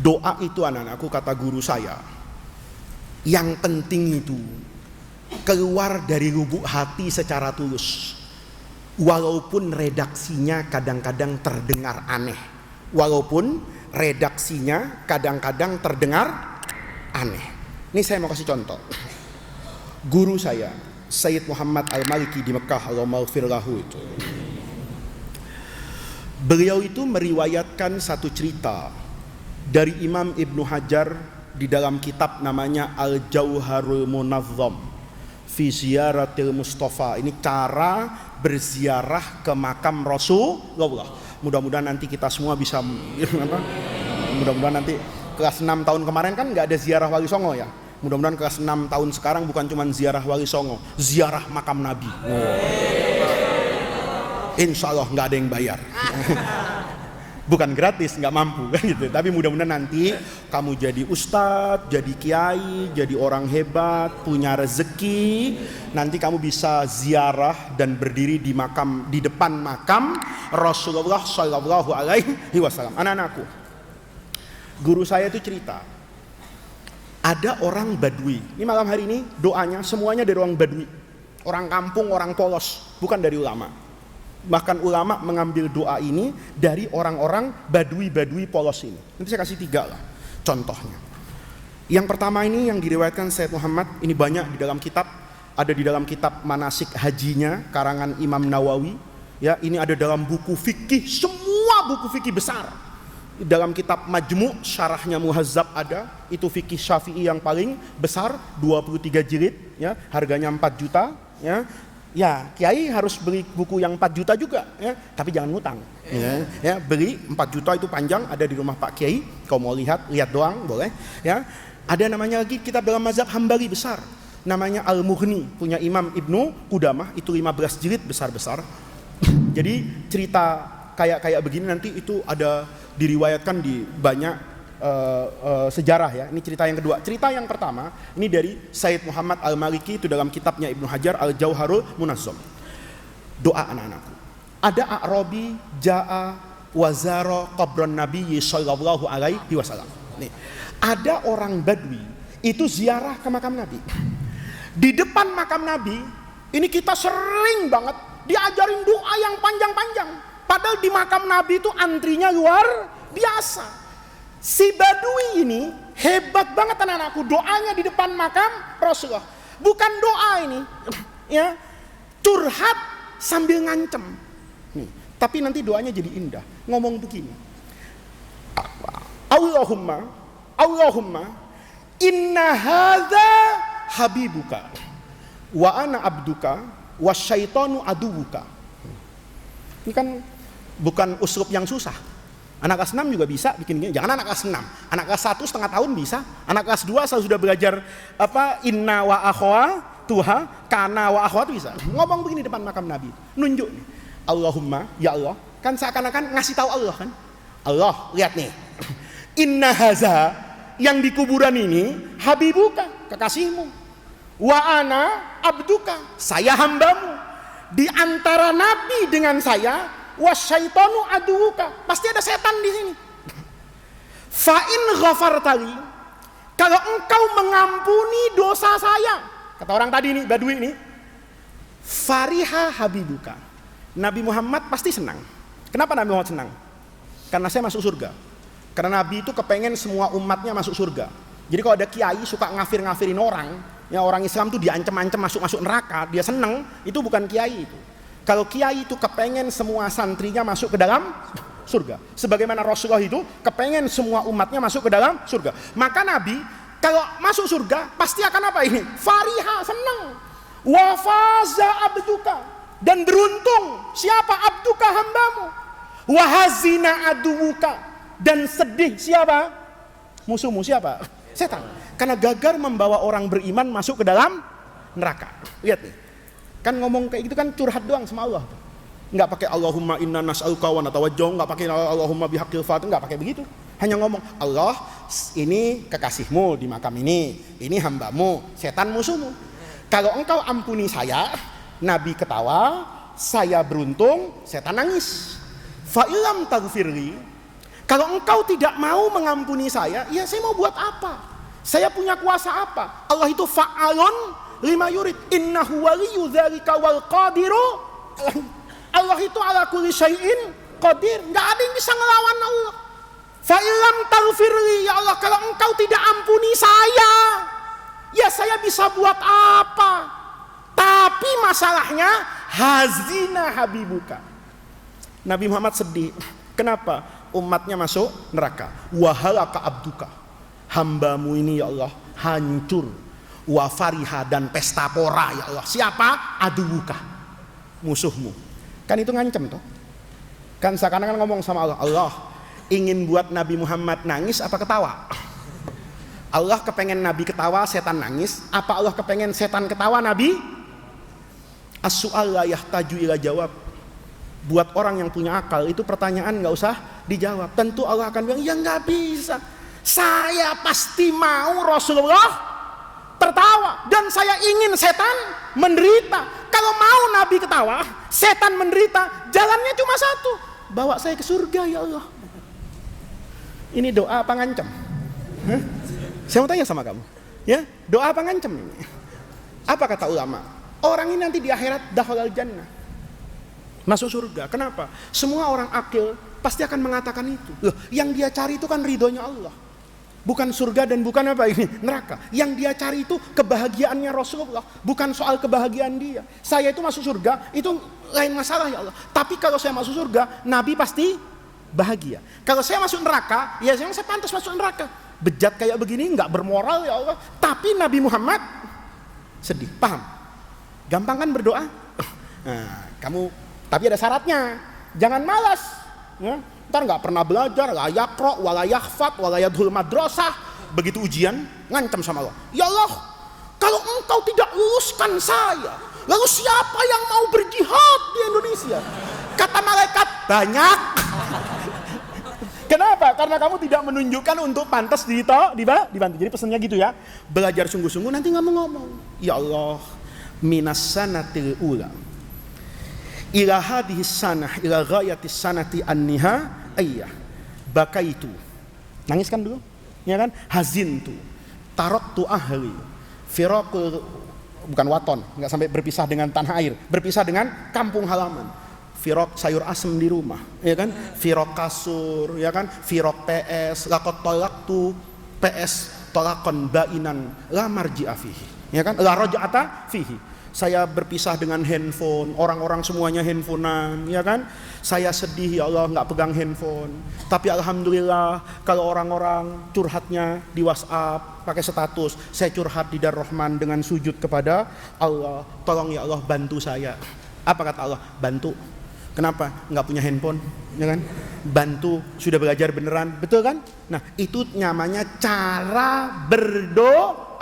Doa itu anak-anakku, kata guru saya, yang penting itu keluar dari lubuk hati secara tulus. Walaupun redaksinya kadang-kadang terdengar aneh. Walaupun redaksinya kadang-kadang terdengar aneh. Ini saya mau kasih contoh. Guru saya, Sayyid Muhammad Al-Maliki di Mekah, Allahumma ighfir lahu itu. Beliau itu meriwayatkan satu cerita dari Imam Ibnu Hajar di dalam kitab namanya Al-Jauharul Munazzam fi Ziyaratil Mustafa. Ini cara berziarah ke makam Rasulullah. Mudah-mudahan nanti kita semua bisa mudah-mudahan nanti kelas 6 tahun kemarin kan nggak ada ziarah Wali Songo ya. Mudah-mudahan kelas 6 tahun sekarang bukan cuma ziarah Wali Songo, ziarah makam Nabi. Insya Allah nggak ada yang bayar. Bukan gratis, nggak mampu kan gitu. Tapi mudah-mudahan nanti kamu jadi ustadz, jadi kiai, jadi orang hebat, punya rezeki. Nanti kamu bisa ziarah dan berdiri di makam, di depan makam Rasulullah Shallallahu Alaihi Wasallam. Anak-anakku, guru saya itu cerita, ada orang Badui. Ini malam hari ini doanya semuanya dari orang Badui, orang kampung, orang polos, bukan dari ulama. Bahkan ulama mengambil doa ini dari orang-orang badui-badui polos ini. Nanti saya kasih 3 lah contohnya. Yang pertama ini yang diriwayatkan Sayyid Muhammad, ini banyak di dalam kitab, ada di dalam kitab manasik hajinya karangan Imam Nawawi. Ya, ini ada dalam buku fikih, semua buku fikih besar. Di dalam kitab Majmu' syarahnya Muhazzab ada, itu fikih Syafi'i yang paling besar, 23 jilid, ya, harganya 4 juta, ya. Ya, kiai harus beli buku yang 4 juta juga, ya, tapi jangan ngutang. Ya, beli 4 juta itu panjang, ada di rumah Pak Kiai. Kau mau lihat doang boleh. Ya, ada namanya lagi kitab dalam mazhab Hambali besar, namanya Al-Mughni, punya Imam Ibnu Qudamah, itu 15 jilid besar-besar. Jadi cerita kayak begini nanti itu ada diriwayatkan di banyak sejarah ya. Ini cerita yang kedua. Cerita yang pertama ini dari Sayyid Muhammad Al-Maliki, itu dalam kitabnya Ibnu Hajar Al-Jauharul Munazzam. Doa anak-anakku. Ada A'rabi ja'a wazara qabran Nabi sallallahu alaihi wasallam. Nih, ada orang Badui itu ziarah ke makam Nabi. Di depan makam Nabi, ini kita sering banget diajarin doa yang panjang-panjang. Padahal di makam Nabi itu antrinya luar biasa. Si Badui ini hebat banget anak-anakku, doanya di depan makam Rasulullah. Bukan doa ini, ya, curhat sambil ngancem. Nih, tapi nanti doanya jadi indah. Ngomong begini. Allahumma inna hadza habibuka wa ana abduka wa syaitanu aduwuka. Ini kan bukan uslub yang susah. Anak kelas 6 juga bisa bikin gini. Jangan anak kelas 6. Anak kelas 1 setengah tahun bisa. Anak kelas 2 sudah belajar inna wa akhwa tuha kana wa akhwa bisa. Ngomong begini depan makam Nabi. Nunjuk nih. Allahumma, ya Allah. Kan seakan-akan ngasih tahu Allah kan. Allah, lihat nih. Inna haza, yang di kuburan ini habibuka, kekasihmu. Wa ana abduka, saya hambamu. Di antara Nabi dengan saya, wasyaitanu aduwuka, pasti ada setan di sini. Fa in ghafartali, kalau engkau mengampuni dosa saya, kata orang tadi nih, Badui ini, fariha habibuka, Nabi Muhammad pasti senang. Kenapa Nabi Muhammad senang? Karena saya masuk surga. Karena Nabi itu kepengen semua umatnya masuk surga. Jadi kalau ada kiai suka ngafir-ngafirin orang, ya, orang Islam tuh diancam-ancam masuk neraka, dia senang, itu bukan kiai itu. Kalau kiai itu kepengen semua santrinya masuk ke dalam surga, sebagaimana Rasulullah itu kepengen semua umatnya masuk ke dalam surga. Maka Nabi kalau masuk surga pasti akan apa ini? Fariha, senang. Wa faza abduka, dan beruntung siapa? Abduka, hambamu. Wa hazina aduwuka, dan sedih siapa? Musuhmu siapa? Setan. Karena gagal membawa orang beriman masuk ke dalam neraka. Lihat nih. Kan ngomong kayak gitu kan curhat doang sama Allah. Enggak pakai Allahumma inna nas'aluka wa natawajjah, enggak pakai Allahumma bihaqqil fatih, enggak pakai begitu. Hanya ngomong, Allah, ini kekasihmu di makam ini hambamu, setan musuhmu. Kalau engkau ampuni saya, Nabi ketawa, saya beruntung, setan nangis. Fa illam taghfirli, Kalau engkau tidak mau mengampuni saya, ya saya mau buat apa? Saya punya kuasa apa? Allah itu fa'alun lima yurid. Innahu waliyyu dzalika wal qadiru. Allah itu ala kulli syai'in qadir. Enggak ada yang bisa ngelawan Allah. Fa illam taghfirli, ya Allah, kalau engkau tidak ampuni saya, ya saya bisa buat apa? Tapi masalahnya hazina habibuka. Nabi Muhammad sedih. Kenapa? Umatnya masuk neraka. Wahalaka abduka, hambamu ini ya Allah hancur. Wa fariha, dan pesta pora ya Allah. Siapa? Adubuka, musuhmu. Kan itu ngancem toh. Kan seakan-akan ngomong sama Allah, Allah ingin buat Nabi Muhammad nangis apa ketawa? Allah kepengen Nabi ketawa, setan nangis. Apa Allah kepengen setan ketawa, Nabi? As-su'al la yahtaju ila jawab. Buat orang yang punya akal itu pertanyaan nggak usah dijawab. Tentu Allah akan bilang, ya nggak bisa. Saya pasti mau Rasulullah tertawa, dan saya ingin setan menderita. Kalau mau Nabi ketawa, setan menderita, jalannya cuma satu, bawa saya ke surga ya Allah. Ini doa apa ngancam? Saya mau tanya sama kamu, ya, doa apa ngancam ini? Apa kata ulama? Orang ini nanti di akhirat dakhalal jannah, masuk surga. Kenapa? Semua orang akil pasti akan mengatakan itu. Loh, yang dia cari itu kan ridhonya Allah, bukan surga dan bukan apa ini, neraka. Yang dia cari itu kebahagiaannya Rasulullah, bukan soal kebahagiaan dia. Saya itu masuk surga itu lain masalah ya Allah. Tapi kalau saya masuk surga, Nabi pasti bahagia. Kalau saya masuk neraka, ya saya pantas masuk neraka. Bejat kayak begini nggak bermoral ya Allah. Tapi Nabi Muhammad sedih. Paham? Gampang kan berdoa? Nah, kamu, tapi ada syaratnya. Jangan malas. Ya, ntar nggak pernah belajar, la yaqra wa la yahfad wa la yadkhul madrasah. Begitu ujian, ngancam sama Allah. Ya Allah, kalau engkau tidak luluskan saya, lalu siapa yang mau berjihad di Indonesia? Kata malaikat, banyak. Kenapa? Karena kamu tidak menunjukkan untuk pantas dibantu. Jadi pesannya gitu ya. Belajar sungguh-sungguh, nanti nggak mau ngomong. Ya Allah, minas sanatil ula ila hadhis sanah ila ghayatis sanati anniha ayyah bakaitu. Nangis kan dulu? Ya kan? Hazintu taraktu ahli firaqul, bukan waton, enggak sampai berpisah dengan tanah air, berpisah dengan kampung halaman. Firaq sayur asem di rumah, ya kan? Firaq kasur, ya kan? Firaq PS, laqad talaqtu PS talaqan bainan la marji'a fihi. Ya kan? La raj'ata fihi. Saya berpisah dengan handphone, orang-orang semuanya handphonean, ya kan? Saya sedih ya Allah nggak pegang handphone. Tapi alhamdulillah kalau orang-orang curhatnya di WhatsApp pakai status, saya curhat di Dar-Rahman dengan sujud kepada Allah. Tolong ya Allah bantu saya. Apa kata Allah? Bantu. Kenapa? Nggak punya handphone, ya kan? Bantu, sudah belajar beneran, betul kan? Nah itu namanya cara berdoa.